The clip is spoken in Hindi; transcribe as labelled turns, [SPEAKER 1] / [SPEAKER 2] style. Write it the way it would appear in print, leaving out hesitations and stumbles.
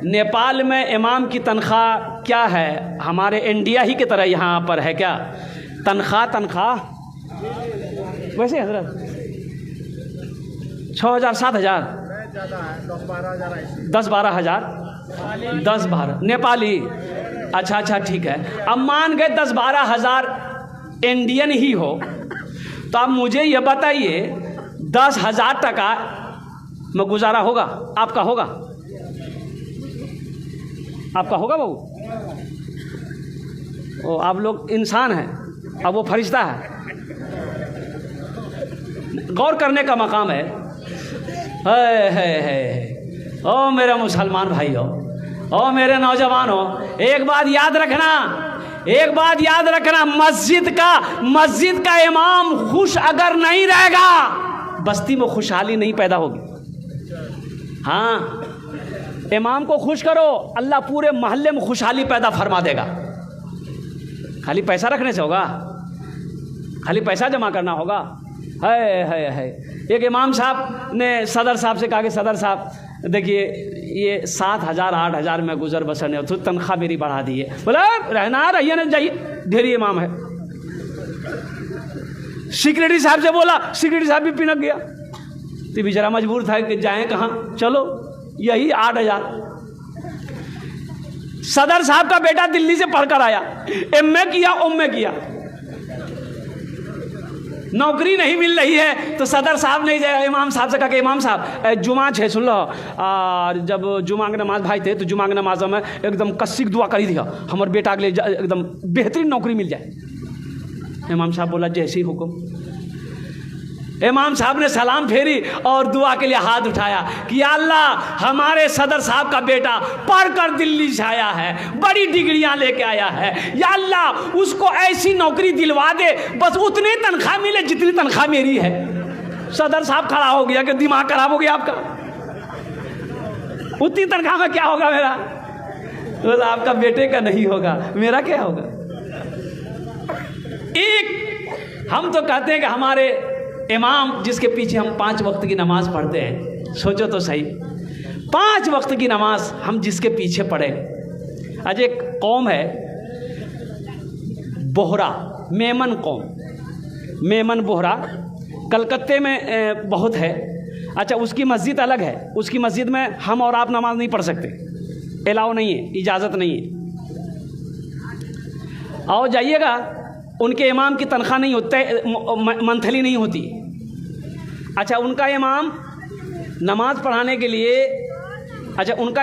[SPEAKER 1] नेपाल में इमाम की तनख्वाह क्या है? हमारे इंडिया ही की तरह यहाँ पर है क्या तनख्वाह? वैसे हजरत 6,000 7,000 10-12 हज़ार 10-12 नेपाली। अच्छा ठीक है। अब मान गए 10-12 हज़ार इंडियन ही हो, तो अब मुझे ये बताइए 10,000 टका में गुजारा होगा? आपका होगा? आपका होगा बहू? ओ, आप लोग इंसान हैं, अब वो फरिश्ता है। गौर करने का मकाम है। ओ मेरे मुसलमान भाई हो, ओ मेरे नौजवान हो, एक बात याद रखना, मस्जिद का इमाम खुश अगर नहीं रहेगा, बस्ती में खुशहाली नहीं पैदा होगी। हाँ, इमाम को खुश करो, अल्लाह पूरे मोहल्ले में खुशहाली पैदा फरमा देगा। खाली पैसा रखने से होगा? खाली पैसा जमा करना होगा? है। एक इमाम साहब ने सदर साहब से कहा कि सदर साहब देखिए, ये 7,000 8,000 में गुजर बसर नहीं, तो तनख्वाह मेरी बढ़ा दी है। बोला रहिए ना जाइए, ढेरी इमाम है। सेक्रेटरी साहब से बोला, सेक्रेटरी साहब भी पिनक गया, तो बेचारा मजबूर था कि जाएं कहाँ, चलो यही 8,000। सदर साहब का बेटा दिल्ली से पढ़कर आया, एमए किया, नौकरी नहीं मिल रही है, तो सदर साहब ने इमाम साहब से कहा कि इमाम साहब जुमा है सुन लो, और जब जुमा की नमाज भाई थे तो जुमा की नमाज में एकदम कस्सिक दुआ करी दिया, हमारे बेटा के लिए एकदम बेहतरीन नौकरी मिल जाए। इमाम साहब बोला जैसे ही हुक्म। इमाम साहब ने सलाम फेरी और दुआ के लिए हाथ उठाया कि या अल्लाह, हमारे सदर साहब का बेटा पढ़कर दिल्ली से आया है, बड़ी डिग्रियां लेके आया है, या अल्लाह उसको ऐसी नौकरी दिलवा दे, बस उतनी तनख्वाह मिले जितनी तनख्वाह मेरी है। सदर साहब खड़ा हो गया कि दिमाग खराब हो गया आपका, उतनी तनख्वाह में क्या होगा मेरा? बोला आपका बेटे का नहीं होगा, मेरा क्या होगा? हम तो कहते हैं कि हमारे इमाम जिसके पीछे हम 5 वक्त की नमाज पढ़ते हैं, सोचो तो सही, 5 वक्त की नमाज हम जिसके पीछे पढ़े। आज एक कौम है बोहरा, मेमन कौम, मेमन बोहरा, कलकत्ते में बहुत है। अच्छा, उसकी मस्जिद अलग है, उसकी मस्जिद में हम और आप नमाज नहीं पढ़ सकते, अलाउ नहीं है, इजाज़त नहीं है। आओ जाइएगा, उनके इमाम की तनख्वाह नहीं होती, मंथली नहीं होती। अच्छा, उनका इमाम नमाज पढ़ाने के लिए, अच्छा उनका